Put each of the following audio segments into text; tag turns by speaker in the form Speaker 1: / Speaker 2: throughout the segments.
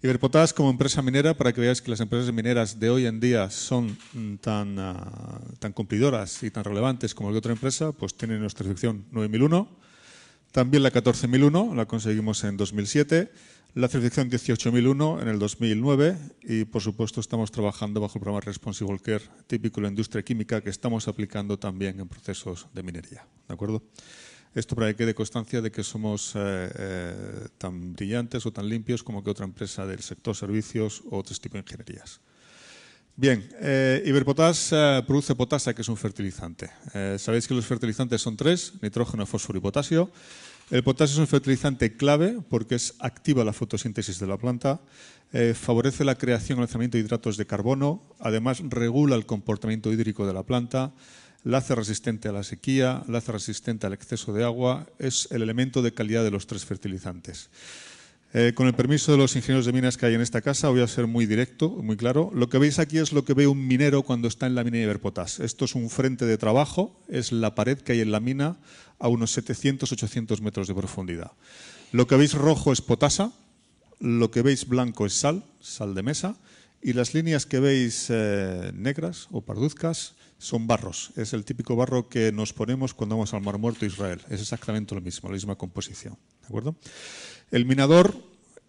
Speaker 1: Iberpotash, como empresa minera, para que veáis que las empresas mineras de hoy en día son tan cumplidoras y tan relevantes como cualquier otra empresa, pues tienen nuestra certificación 9001, también la 14001, la conseguimos en 2007, la certificación 18001 en el 2009 y, por supuesto, estamos trabajando bajo el programa Responsible Care típico de la industria química que estamos aplicando también en procesos de minería. ¿De acuerdo? Esto para que quede constancia de que somos tan brillantes o tan limpios como que otra empresa del sector servicios o otro tipo de ingenierías. Bien, Iberpotash produce potasa, que es un fertilizante. Sabéis que los fertilizantes son tres: nitrógeno, fósforo y potasio. El potasio es un fertilizante clave porque activa la fotosíntesis de la planta, favorece la creación y almacenamiento de hidratos de carbono, además regula el comportamiento hídrico de la planta, la hace resistente a la sequía, la hace resistente al exceso de agua, es el elemento de calidad de los tres fertilizantes. Con el permiso de los ingenieros de minas que hay en esta casa, voy a ser muy directo, muy claro. Lo que veis aquí es lo que ve un minero cuando está en la mina de Iberpotash. Esto es un frente de trabajo, es la pared que hay en la mina a unos 700-800 metros de profundidad. Lo que veis rojo es potasa, lo que veis blanco es sal, sal de mesa, y las líneas que veis negras o parduzcas son barros. Es el típico barro que nos ponemos cuando vamos al Mar Muerto, Israel. Es exactamente lo mismo, la misma composición. ¿De acuerdo? El minador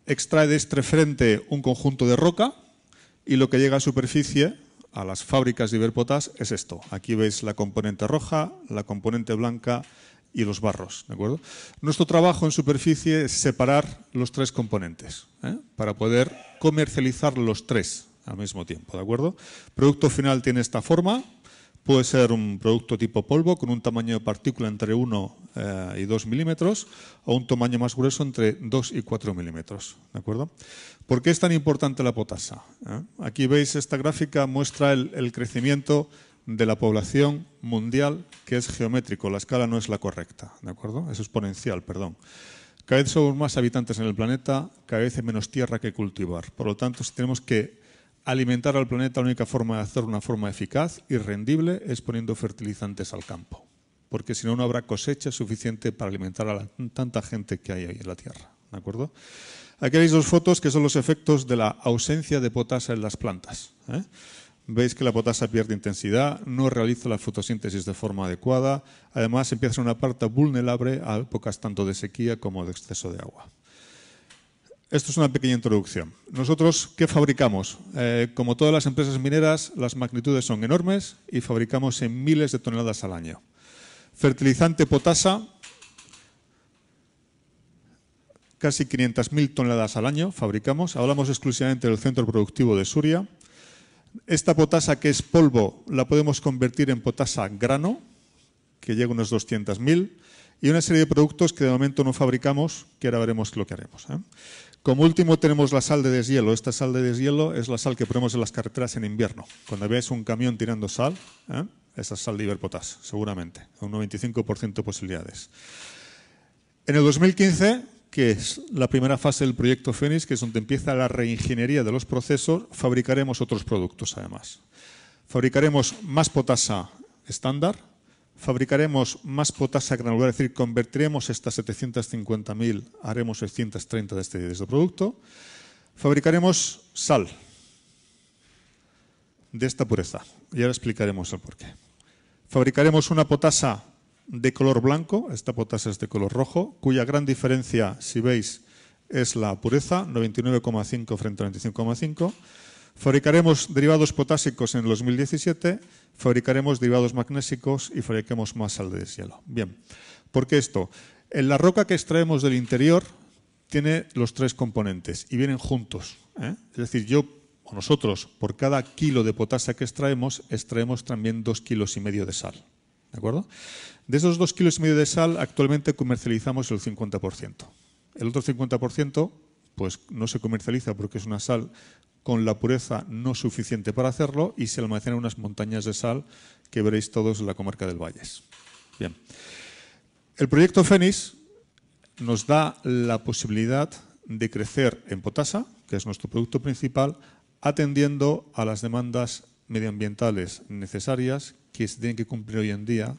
Speaker 1: extrae de este frente un conjunto de roca y lo que llega a superficie, a las fábricas de Iberpotash, es esto. Aquí veis la componente roja, la componente blanca y los barros. ¿De acuerdo? Nuestro trabajo en superficie es separar los tres componentes para poder comercializar los tres al mismo tiempo. ¿De acuerdo? El producto final tiene esta forma. Puede ser un producto tipo polvo con un tamaño de partícula entre 1 y 2 milímetros o un tamaño más grueso entre 2 y 4 milímetros. ¿De acuerdo? ¿Por qué es tan importante la potasa? Aquí veis esta gráfica, muestra el crecimiento de la población mundial, que es geométrico. La escala no es la correcta. ¿De acuerdo? Es exponencial, perdón. Cada vez somos más habitantes en el planeta, cada vez hay menos tierra que cultivar. Por lo tanto, si tenemos que alimentar al planeta, la única forma de hacerlo de una forma eficaz y rendible es poniendo fertilizantes al campo, porque si no, no habrá cosecha suficiente para alimentar a tanta gente que hay ahí en la Tierra. ¿De acuerdo? Aquí veis dos fotos que son los efectos de la ausencia de potasa en las plantas. Veis que la potasa pierde intensidad, no realiza la fotosíntesis de forma adecuada, además empieza a ser una parte vulnerable a épocas tanto de sequía como de exceso de agua. Esto es una pequeña introducción. Nosotros, ¿qué fabricamos? Como todas las empresas mineras, las magnitudes son enormes y fabricamos en miles de toneladas al año. Fertilizante potasa, casi 500.000 toneladas al año fabricamos. Hablamos exclusivamente del centro productivo de Suria. Esta potasa, que es polvo, la podemos convertir en potasa grano, que llega a unos 200.000, y una serie de productos que de momento no fabricamos, que ahora veremos lo que haremos. Como último tenemos la sal de deshielo. Esta sal de deshielo es la sal que ponemos en las carreteras en invierno. Cuando veáis un camión tirando sal, esa es sal de Iberpotash, seguramente, con un 95% de posibilidades. En el 2015, que es la primera fase del proyecto Fénix, que es donde empieza la reingeniería de los procesos, fabricaremos otros productos además. Fabricaremos más potasa estándar, fabricaremos más potasa granular, es decir, convertiremos estas 750.000, haremos 630 de este producto. Fabricaremos sal de esta pureza, y ahora explicaremos el porqué. Fabricaremos una potasa de color blanco, esta potasa es de color rojo, cuya gran diferencia, si veis, es la pureza, 99,5 frente a 95,5. Fabricaremos derivados potásicos en el 2017, fabricaremos derivados magnésicos y fabricaremos más sal de deshielo. Bien, ¿por qué esto? En la roca que extraemos del interior tiene los tres componentes y vienen juntos. Es decir, nosotros, por cada kilo de potasa que extraemos también 2,5 kilos de sal. ¿De acuerdo? De esos 2,5 kilos de sal, actualmente comercializamos el 50%. El otro 50% pues no se comercializa porque es una sal con la pureza no suficiente para hacerlo y se almacena en unas montañas de sal que veréis todos en la comarca del Valles. Bien. El proyecto Fénix nos da la posibilidad de crecer en potasa, que es nuestro producto principal, atendiendo a las demandas medioambientales necesarias que se tienen que cumplir hoy en día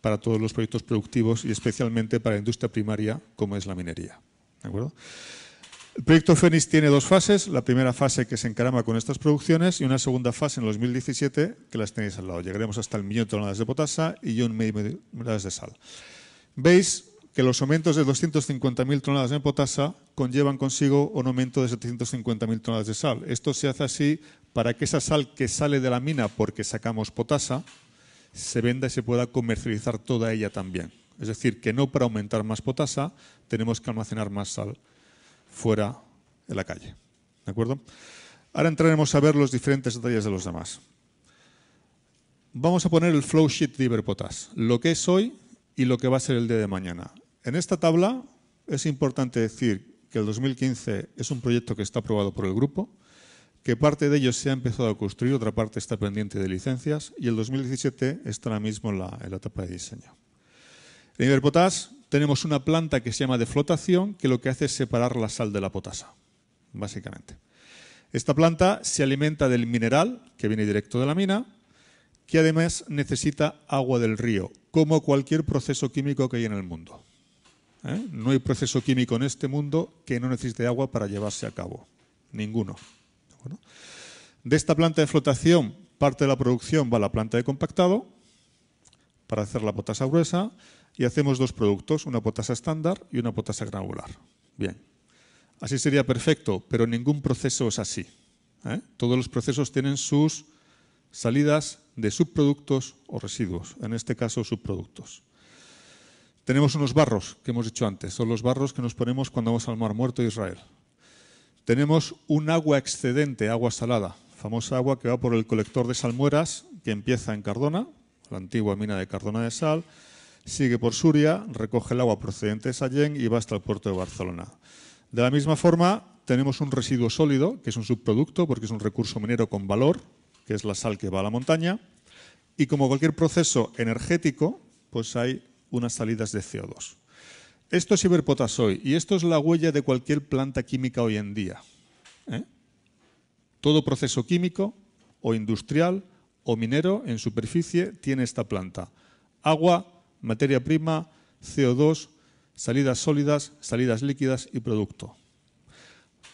Speaker 1: para todos los proyectos productivos y especialmente para la industria primaria como es la minería. ¿De acuerdo? El proyecto Fénix tiene dos fases. La primera fase que se encarama con estas producciones y una segunda fase en 2017 que las tenéis al lado. Llegaremos hasta el 1.000.000 toneladas de potasa y 1.500.000 toneladas de sal. Veis que los aumentos de 250.000 toneladas de potasa conllevan consigo un aumento de 750.000 toneladas de sal. Esto se hace así para que esa sal que sale de la mina porque sacamos potasa se venda y se pueda comercializar toda ella también. Es decir, que no para aumentar más potasa tenemos que almacenar más sal fuera en la calle. ¿De acuerdo? Ahora entraremos a ver los diferentes detalles de los demás. Vamos a poner el flow sheet de Iberpotash, lo que es hoy y lo que va a ser el día de mañana. En esta tabla es importante decir que el 2015 es un proyecto que está aprobado por el grupo, que parte de ello se ha empezado a construir, otra parte está pendiente de licencias y el 2017 está ahora mismo en la etapa de diseño. En Iberpotash tenemos una planta que se llama de flotación que lo que hace es separar la sal de la potasa, básicamente. Esta planta se alimenta del mineral que viene directo de la mina, que además necesita agua del río, como cualquier proceso químico que hay en el mundo. No hay proceso químico en este mundo que no necesite agua para llevarse a cabo. Ninguno. De esta planta de flotación, parte de la producción va a la planta de compactado para hacer la potasa gruesa y hacemos dos productos, una potasa estándar y una potasa granular. Bien, así sería perfecto, pero ningún proceso es así. Todos los procesos tienen sus salidas de subproductos o residuos, en este caso subproductos. Tenemos unos barros que hemos dicho antes, son los barros que nos ponemos cuando vamos al Mar Muerto de Israel. Tenemos un agua excedente, agua salada, famosa agua que va por el colector de salmueras que empieza en Cardona, la antigua mina de Cardona de Sal, sigue por Suria, recoge el agua procedente de Sallent y va hasta el puerto de Barcelona. De la misma forma, tenemos un residuo sólido, que es un subproducto porque es un recurso minero con valor, que es la sal que va a la montaña, y como cualquier proceso energético, pues hay unas salidas de CO2. Esto es Iberpotash hoy y esto es la huella de cualquier planta química hoy en día. Todo proceso químico o industrial o minero en superficie tiene esta planta. Agua, materia prima, CO2, salidas sólidas, salidas líquidas y producto.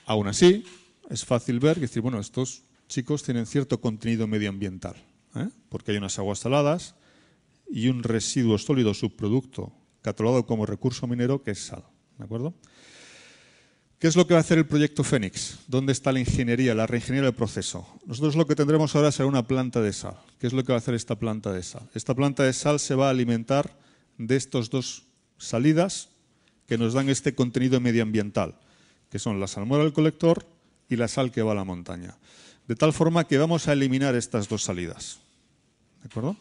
Speaker 1: Aún así, es fácil ver que decir, bueno, estos chicos tienen cierto contenido medioambiental, porque hay unas aguas saladas y un residuo sólido subproducto catalogado como recurso minero, que es sal. ¿De acuerdo? ¿Qué es lo que va a hacer el proyecto Fénix? ¿Dónde está la ingeniería, la reingeniería del proceso? Nosotros lo que tendremos ahora será una planta de sal. ¿Qué es lo que va a hacer esta planta de sal? Esta planta de sal se va a alimentar de estas dos salidas que nos dan este contenido medioambiental, que son la salmuera del colector y la sal que va a la montaña. De tal forma que vamos a eliminar estas dos salidas. ¿De acuerdo?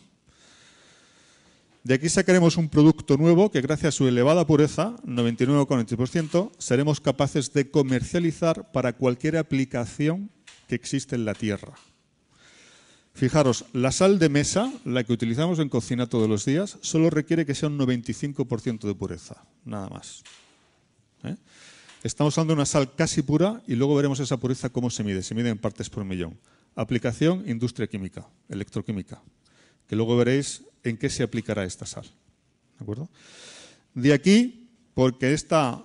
Speaker 1: De aquí sacaremos un producto nuevo que gracias a su elevada pureza, 99,8%, seremos capaces de comercializar para cualquier aplicación que existe en la tierra. Fijaros, la sal de mesa, la que utilizamos en cocina todos los días, solo requiere que sea un 95% de pureza, nada más. Estamos hablando de una sal casi pura y luego veremos esa pureza cómo se mide en partes por millón. Aplicación, industria química, electroquímica, que luego veréis en qué se aplicará esta sal. ¿De acuerdo? De aquí, porque esta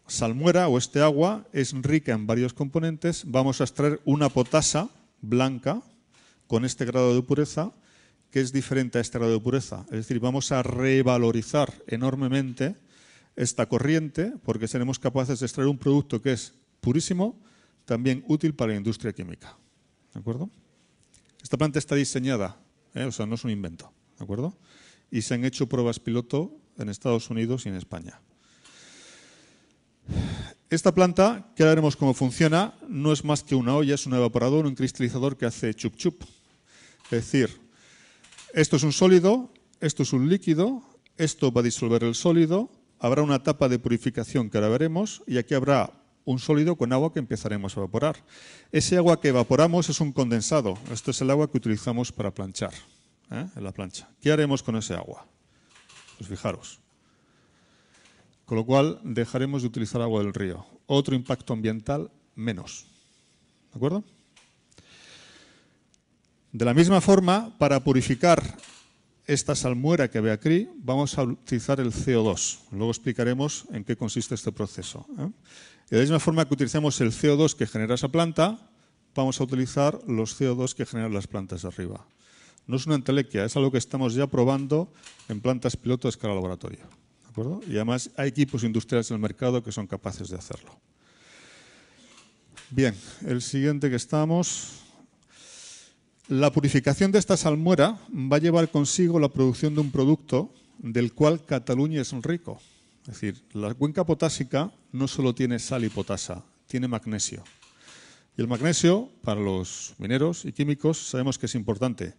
Speaker 1: salmuera o este agua es rica en varios componentes, vamos a extraer una potasa blanca con este grado de pureza que es diferente a este grado de pureza. Es decir, vamos a revalorizar enormemente esta corriente porque seremos capaces de extraer un producto que es purísimo, también útil para la industria química. ¿De acuerdo? Esta planta está diseñada, o sea, no es un invento. ¿De acuerdo? Y se han hecho pruebas piloto en Estados Unidos y en España. Esta planta, que ahora veremos cómo funciona, no es más que una olla, es un evaporador, un cristalizador que hace chup chup. Es decir, esto es un sólido, esto es un líquido, esto va a disolver el sólido, habrá una etapa de purificación que ahora veremos y aquí habrá un sólido con agua que empezaremos a evaporar. Ese agua que evaporamos es un condensado. Esto es el agua que utilizamos para planchar. En la plancha. ¿Qué haremos con ese agua? Pues fijaros. Con lo cual dejaremos de utilizar agua del río. Otro impacto ambiental menos. ¿De acuerdo? De la misma forma, para purificar esta salmuera que ve aquí, vamos a utilizar el CO2. Luego explicaremos en qué consiste este proceso. Y de la misma forma que utilizamos el CO2 que genera esa planta, vamos a utilizar los CO2 que generan las plantas de arriba. No es una entelequia, es algo que estamos ya probando en plantas piloto a escala laboratorio. ¿De acuerdo? Y además hay equipos industriales en el mercado que son capaces de hacerlo. Bien, el siguiente que estamos. La purificación de esta salmuera va a llevar consigo la producción de un producto del cual Cataluña es rico. Es decir, la cuenca potásica no solo tiene sal y potasa, tiene magnesio. Y el magnesio, para los mineros y químicos, sabemos que es importante.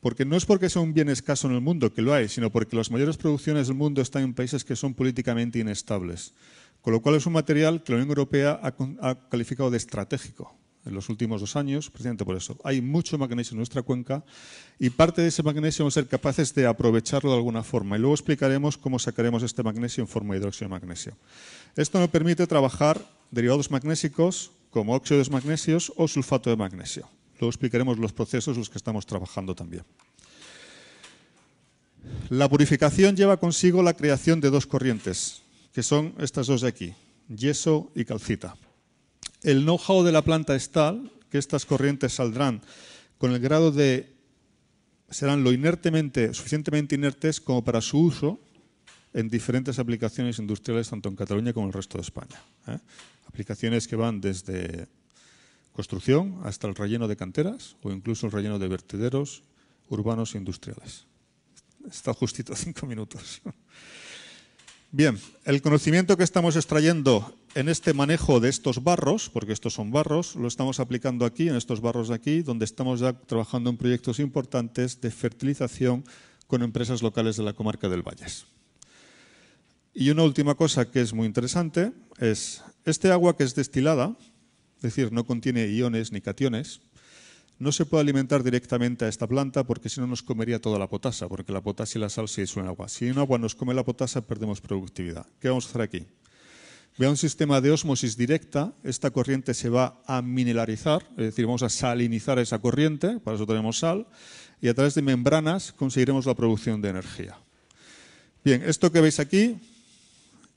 Speaker 1: Porque no es porque sea un bien escaso en el mundo, que lo hay, sino porque las mayores producciones del mundo están en países que son políticamente inestables. Con lo cual es un material que la Unión Europea ha calificado de estratégico en los últimos 2 años, precisamente por eso. Hay mucho magnesio en nuestra cuenca y parte de ese magnesio vamos a ser capaces de aprovecharlo de alguna forma. Y luego explicaremos cómo sacaremos este magnesio en forma de hidróxido de magnesio. Esto nos permite trabajar derivados magnésicos como óxidos magnesios o sulfato de magnesio. Luego explicaremos los procesos en los que estamos trabajando también. La purificación lleva consigo la creación de 2 corrientes, que son estas 2 de aquí, yeso y calcita. El know-how de la planta es tal que estas corrientes saldrán con el grado de... serán suficientemente inertes como para su uso en diferentes aplicaciones industriales, tanto en Cataluña como en el resto de España. Aplicaciones que van desde construcción hasta el relleno de canteras o incluso el relleno de vertederos urbanos e industriales. Está justito 5 minutos. Bien, el conocimiento que estamos extrayendo en este manejo de estos barros, porque estos son barros, lo estamos aplicando aquí, en estos barros de aquí, donde estamos ya trabajando en proyectos importantes de fertilización con empresas locales de la comarca del Valles. Y una última cosa que es muy interesante es este agua que es destilada, es decir, no contiene iones ni cationes, no se puede alimentar directamente a esta planta porque si no nos comería toda la potasa, porque la potasa y la sal se disuelven en agua. Si un agua nos come la potasa, perdemos productividad. ¿Qué vamos a hacer aquí? Vea un sistema de ósmosis directa, esta corriente se va a mineralizar, es decir, vamos a salinizar esa corriente, para eso tenemos sal, y a través de membranas conseguiremos la producción de energía. Bien, esto que veis aquí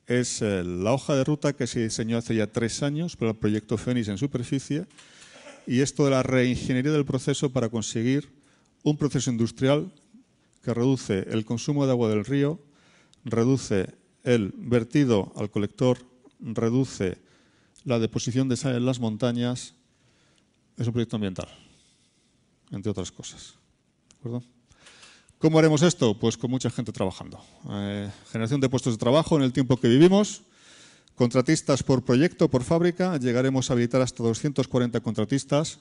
Speaker 1: es la hoja de ruta que se diseñó hace ya 3 años para el proyecto Fénix en superficie, y esto de la reingeniería del proceso para conseguir un proceso industrial que reduce el consumo de agua del río, reduce el vertido al colector, reduce la deposición de sal en las montañas. Es un proyecto ambiental, entre otras cosas. ¿De acuerdo? ¿Cómo haremos esto? Pues con mucha gente trabajando. Generación de puestos de trabajo en el tiempo que vivimos. Contratistas por proyecto, por fábrica, llegaremos a habilitar hasta 240 contratistas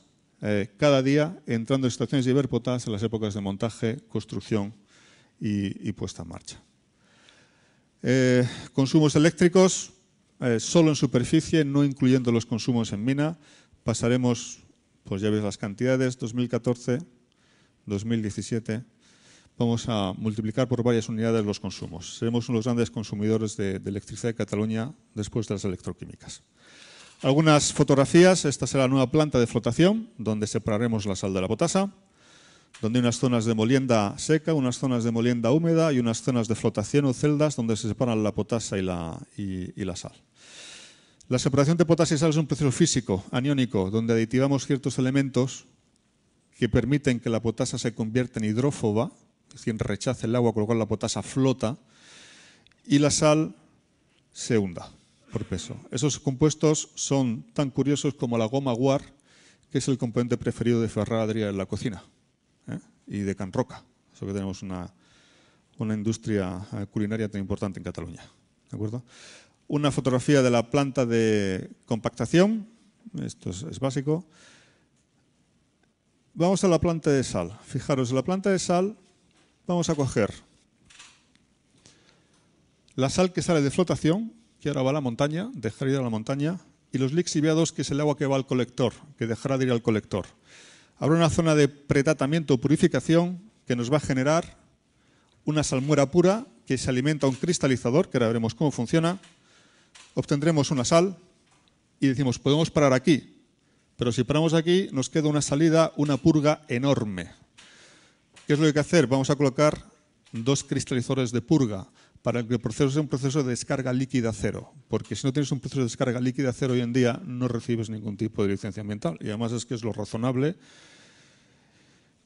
Speaker 1: cada día, entrando en situaciones de hiperpotas en las épocas de montaje, construcción y puesta en marcha. Consumos eléctricos, solo en superficie, no incluyendo los consumos en mina. Pasaremos, pues ya veis las cantidades, 2014, 2017... vamos a multiplicar por varias unidades los consumos. Seremos uno de los grandes consumidores de electricidad de Cataluña después de las electroquímicas. Algunas fotografías. Esta será la nueva planta de flotación, donde separaremos la sal de la potasa, donde hay unas zonas de molienda seca, unas zonas de molienda húmeda y unas zonas de flotación o celdas donde se separan la potasa y la sal. La separación de potasa y sal es un proceso físico, aniónico, donde aditivamos ciertos elementos que permiten que la potasa se convierta en hidrófoba, es decir, rechace el agua, con lo cual la potasa flota y la sal se hunda por peso. Esos compuestos son tan curiosos como la goma guar, que es el componente preferido de Ferran Adrià en la cocina, y de Can Roca. Eso que tenemos una industria culinaria tan importante en Cataluña. ¿De acuerdo? Una fotografía de la planta de compactación. Esto es básico. Vamos a la planta de sal. Fijaros, en la planta de sal vamos a coger la sal que sale de flotación, que ahora va a la montaña, dejará ir a la montaña, y los lixiviados, que es el agua que va al colector, que dejará de ir al colector. Habrá una zona de pretratamiento o purificación que nos va a generar una salmuera pura que se alimenta a un cristalizador, que ahora veremos cómo funciona. Obtendremos una sal y decimos, podemos parar aquí, pero si paramos aquí nos queda una salida, una purga enorme. ¿Qué es lo que hay que hacer? Vamos a colocar 2 cristalizadores de purga para que el proceso sea un proceso de descarga líquida cero, porque si no tienes un proceso de descarga líquida cero hoy en día no recibes ningún tipo de licencia ambiental y además es que es lo razonable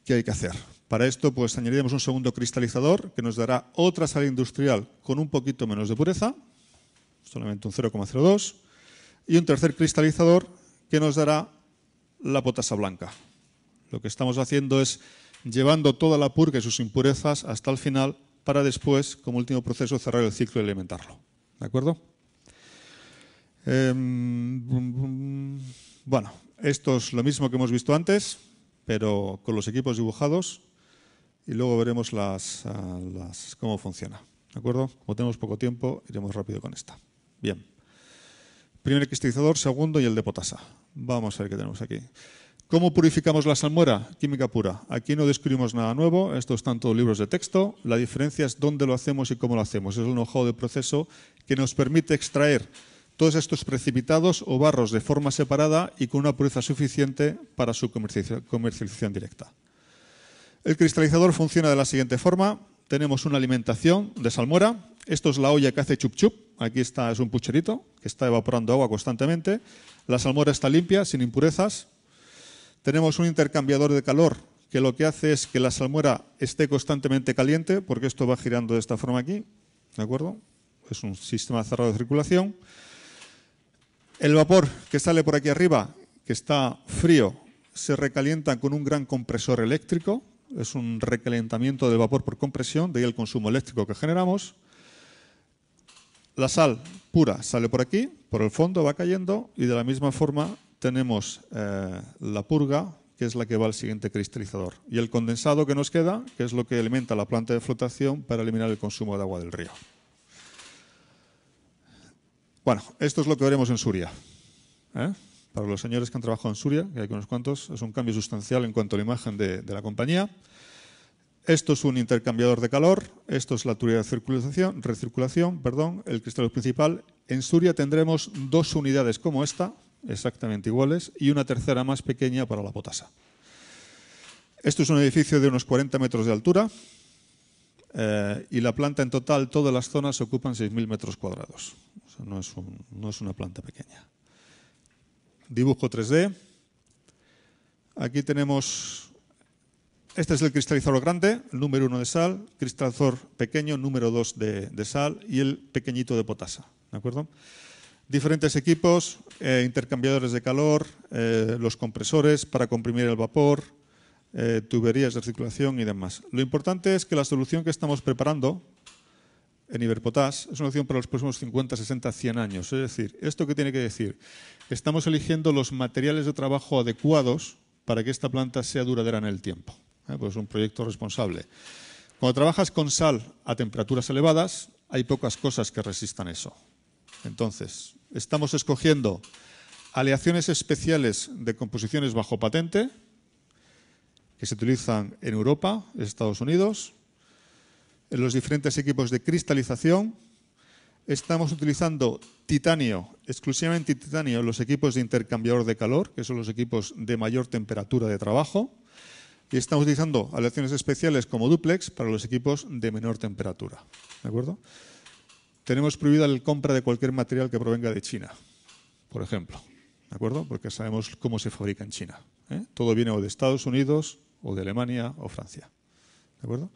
Speaker 1: que hay que hacer. Para esto pues añadiremos un segundo cristalizador que nos dará otra sal industrial con un poquito menos de pureza, solamente un 0,02, y un tercer cristalizador que nos dará la potasa blanca. Lo que estamos haciendo es llevando toda la purga y sus impurezas hasta el final para después, como último proceso, cerrar el ciclo y alimentarlo. ¿De acuerdo? Bueno, esto es lo mismo que hemos visto antes, pero con los equipos dibujados y luego veremos cómo funciona. ¿De acuerdo? Como tenemos poco tiempo, iremos rápido con esta. Bien. Primer cristalizador, segundo y el de potasa. Vamos a ver qué tenemos aquí. ¿Cómo purificamos la salmuera? Química pura. Aquí no descubrimos nada nuevo, estos están todos libros de texto. La diferencia es dónde lo hacemos y cómo lo hacemos. Es el know-how del proceso que nos permite extraer todos estos precipitados o barros de forma separada y con una pureza suficiente para su comercialización directa. El cristalizador funciona de la siguiente forma. Tenemos una alimentación de salmuera. Esto es la olla que hace chup chup. Aquí es un pucherito que está evaporando agua constantemente. La salmuera está limpia, sin impurezas. Tenemos un intercambiador de calor que lo que hace es que la salmuera esté constantemente caliente, porque esto va girando de esta forma aquí. ¿De acuerdo? Es un sistema cerrado de circulación. El vapor que sale por aquí arriba, que está frío, se recalienta con un gran compresor eléctrico. Es un recalentamiento del vapor por compresión, de ahí el consumo eléctrico que generamos. La sal pura sale por aquí, por el fondo va cayendo y de la misma forma tenemos la purga, que es la que va al siguiente cristalizador. Y el condensado que nos queda, que es lo que alimenta la planta de flotación para eliminar el consumo de agua del río. Bueno, esto es lo que veremos en Suria. Para los señores que han trabajado en Suria, que hay unos cuantos, es un cambio sustancial en cuanto a la imagen de la compañía. Esto es un intercambiador de calor, esto es la tubería de recirculación, el cristal principal. En Suria tendremos dos unidades como esta, exactamente iguales, y una tercera más pequeña para la potasa. Esto es un edificio de unos 40 metros de altura y la planta en total, todas las zonas ocupan 6.000 metros cuadrados. O sea, no es una planta pequeña. Dibujo 3D. Aquí tenemos... Este es el cristalizador grande, el número 1 de sal, cristalizador pequeño, número 2 de sal y el pequeñito de potasa. ¿De acuerdo? Diferentes equipos, intercambiadores de calor, los compresores para comprimir el vapor, tuberías de circulación y demás. Lo importante es que la solución que estamos preparando en Iberpotash es una solución para los próximos 50, 60, 100 años. Es decir, ¿esto qué tiene que decir? Estamos eligiendo los materiales de trabajo adecuados para que esta planta sea duradera en el tiempo. Pues es un proyecto responsable. Cuando trabajas con sal a temperaturas elevadas, hay pocas cosas que resistan eso. Entonces, estamos escogiendo aleaciones especiales de composiciones bajo patente que se utilizan en Europa, en Estados Unidos, en los diferentes equipos de cristalización. Estamos utilizando titanio, exclusivamente titanio, en los equipos de intercambiador de calor, que son los equipos de mayor temperatura de trabajo. Y estamos utilizando aleaciones especiales como duplex para los equipos de menor temperatura. ¿De acuerdo? Tenemos prohibida la compra de cualquier material que provenga de China, por ejemplo. ¿De acuerdo? Porque sabemos cómo se fabrica en China. Todo viene o de Estados Unidos, o de Alemania, o Francia. ¿De acuerdo?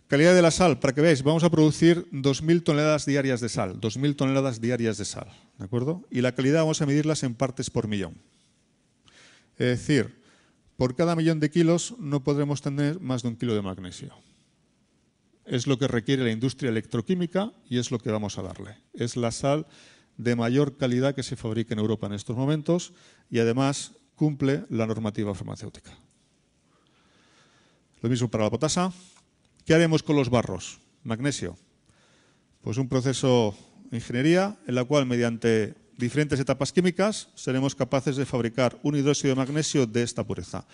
Speaker 1: Calidad de la sal, para que veáis, vamos a producir 2.000 toneladas diarias de sal. 2.000 toneladas diarias de sal. ¿De acuerdo? Y la calidad vamos a medirlas en partes por millón. Es decir, por cada 1.000.000 de kilos no podremos tener más de 1 kilo de magnesio. Es lo que requiere la industria electroquímica y es lo que vamos a darle. Es la sal de mayor calidad que se fabrica en Europa en estos momentos y además cumple la normativa farmacéutica. Lo mismo para la potasa. ¿Qué haremos con los barros? Magnesio. Pues un proceso de ingeniería en la cual mediante diferentes etapas químicas seremos capaces de fabricar un hidróxido de magnesio de esta pureza.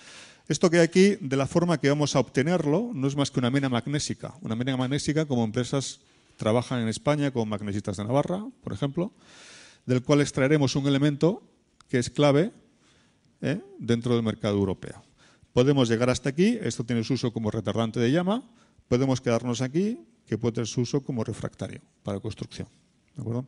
Speaker 1: Esto que hay aquí, de la forma que vamos a obtenerlo, no es más que una mena magnésica. Una mena magnésica como empresas trabajan en España con Magnesistas de Navarra, por ejemplo, del cual extraeremos un elemento que es clave dentro del mercado europeo. Podemos llegar hasta aquí, esto tiene su uso como retardante de llama, podemos quedarnos aquí que puede tener su uso como refractario para construcción. ¿De acuerdo?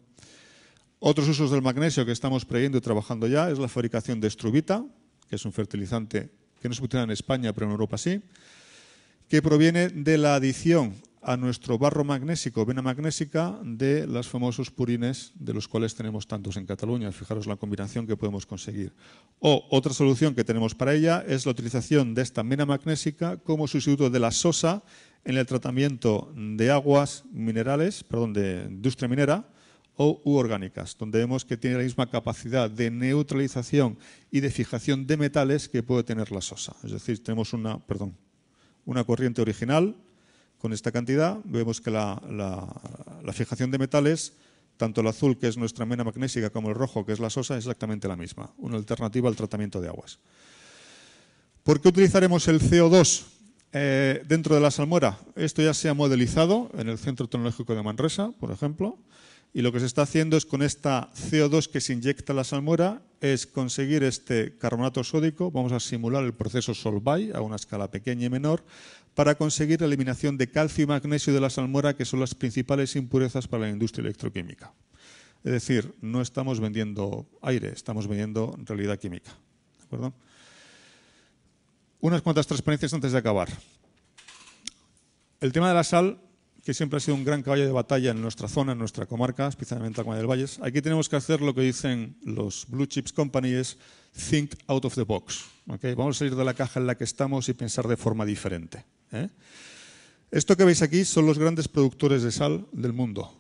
Speaker 1: Otros usos del magnesio que estamos previendo y trabajando ya es la fabricación de estrubita, que es un fertilizante que no se utiliza en España, pero en Europa sí, que proviene de la adición a nuestro barro magnésico, vena magnésica, de los famosos purines, de los cuales tenemos tantos en Cataluña. Fijaros la combinación que podemos conseguir. O otra solución que tenemos para ella es la utilización de esta vena magnésica como sustituto de la sosa en el tratamiento de aguas minerales, perdón, de industria minera, u orgánicas, donde vemos que tiene la misma capacidad de neutralización y de fijación de metales que puede tener la sosa. Es decir, tenemos una corriente original con esta cantidad, vemos que la fijación de metales, tanto el azul, que es nuestra mena magnésica, como el rojo, que es la sosa, es exactamente la misma, una alternativa al tratamiento de aguas. ¿Por qué utilizaremos el CO2 dentro de la salmuera? Esto ya se ha modelizado en el Centro Tecnológico de Manresa, por ejemplo. Y lo que se está haciendo es con esta CO2 que se inyecta a la salmuera es conseguir este carbonato sódico. Vamos a simular el proceso Solvay a una escala pequeña y menor para conseguir la eliminación de calcio y magnesio de la salmuera, que son las principales impurezas para la industria electroquímica. Es decir, no estamos vendiendo aire, estamos vendiendo realidad química. ¿De acuerdo? Unas cuantas transparencias antes de acabar. El tema de la sal, que siempre ha sido un gran caballo de batalla en nuestra zona, en nuestra comarca, especialmente en la Comunidad del Valles. Aquí tenemos que hacer lo que dicen los Blue Chips Companies, think out of the box. ¿Okay? Vamos a salir de la caja en la que estamos y pensar de forma diferente. Esto que veis aquí son los grandes productores de sal del mundo.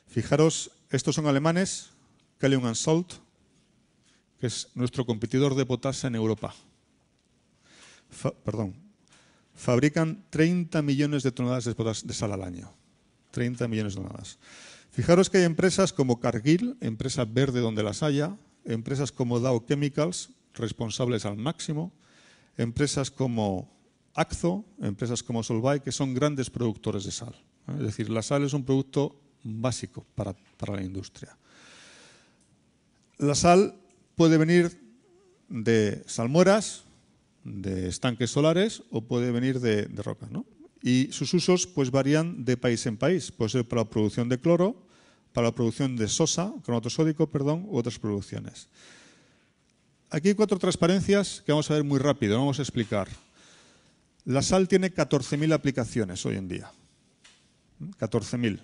Speaker 1: Fijaros, estos son alemanes, Kalium & Salt, que es nuestro competidor de potasa en Europa. Fabrican 30 millones de toneladas de sal al año. 30 millones de toneladas. Fijaros que hay empresas como Cargill, empresa verde donde las haya, empresas como Dow Chemicals, responsables al máximo, empresas como Akzo, empresas como Solvay, que son grandes productores de sal. Es decir, la sal es un producto básico para la industria. La sal puede venir de salmueras, de estanques solares o puede venir de roca, ¿no? Y sus usos pues varían de país en país. Puede ser para la producción de cloro, para la producción de sosa, carbonato sódico, perdón, u otras producciones. Aquí hay 4 transparencias que vamos a ver muy rápido, vamos a explicar. La sal tiene 14.000 aplicaciones hoy en día. 14.000.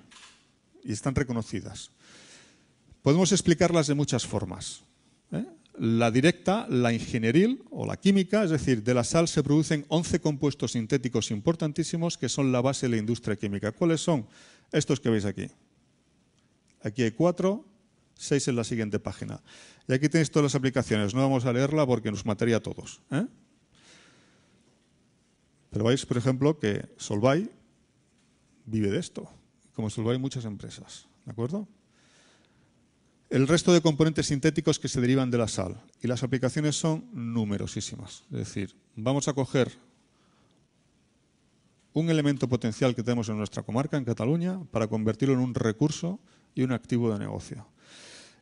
Speaker 1: Y están reconocidas. Podemos explicarlas de muchas formas. La directa, la ingenieril o la química, es decir, de la sal se producen 11 compuestos sintéticos importantísimos que son la base de la industria química. ¿Cuáles son? Estos que veis aquí. Aquí hay 4, 6 en la siguiente página. Y aquí tenéis todas las aplicaciones. No vamos a leerla porque nos mataría a todos. Pero veis, por ejemplo, que Solvay vive de esto. Como Solvay, muchas empresas. ¿De acuerdo? El resto de componentes sintéticos que se derivan de la sal. Y las aplicaciones son numerosísimas. Es decir, vamos a coger un elemento potencial que tenemos en nuestra comarca, en Cataluña, para convertirlo en un recurso y un activo de negocio.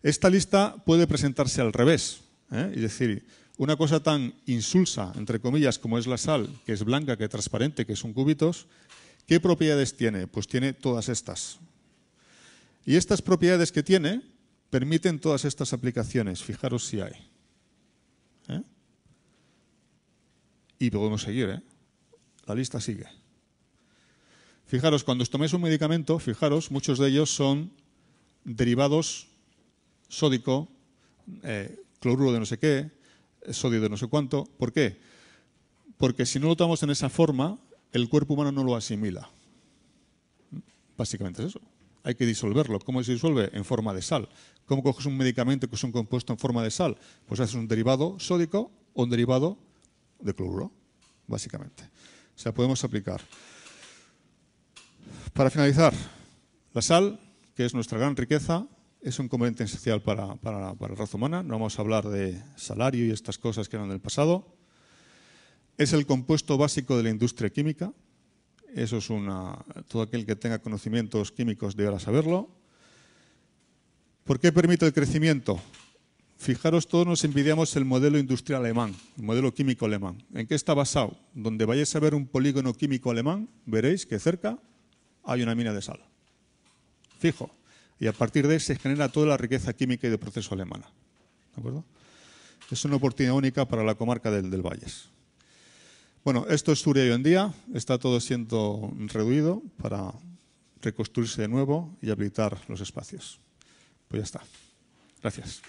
Speaker 1: Esta lista puede presentarse al revés. Es decir, una cosa tan insulsa, entre comillas, como es la sal, que es blanca, que es transparente, que son cubitos, ¿qué propiedades tiene? Pues tiene todas estas. Y estas propiedades que tiene permiten todas estas aplicaciones. Fijaros si hay. Y podemos seguir. La lista sigue. Fijaros, cuando os toméis un medicamento, fijaros, muchos de ellos son derivados sódico, cloruro de no sé qué, sodio de no sé cuánto. ¿Por qué? Porque si no lo tomamos en esa forma, el cuerpo humano no lo asimila. Básicamente es eso. Hay que disolverlo. ¿Cómo se disuelve? En forma de sal. ¿Cómo coges un medicamento que es un compuesto en forma de sal? Pues haces un derivado sódico o un derivado de cloruro, básicamente. O sea, podemos aplicar. Para finalizar, la sal, que es nuestra gran riqueza, es un componente esencial para la raza humana. No vamos a hablar de salario y estas cosas que eran del pasado. Es el compuesto básico de la industria química. Eso es todo aquel que tenga conocimientos químicos deberá saberlo. ¿Por qué permite el crecimiento? Fijaros, todos nos envidiamos el modelo industrial alemán, el modelo químico alemán. ¿En qué está basado? Donde vayáis a ver un polígono químico alemán, veréis que cerca hay una mina de sal. Fijo. Y a partir de ahí se genera toda la riqueza química y de proceso alemana. ¿De acuerdo? Es una oportunidad única para la comarca del Valles. Bueno, esto es Suria hoy en día. Está todo siendo reduido para reconstruirse de nuevo y habilitar los espacios. Pues ya está. Gracias.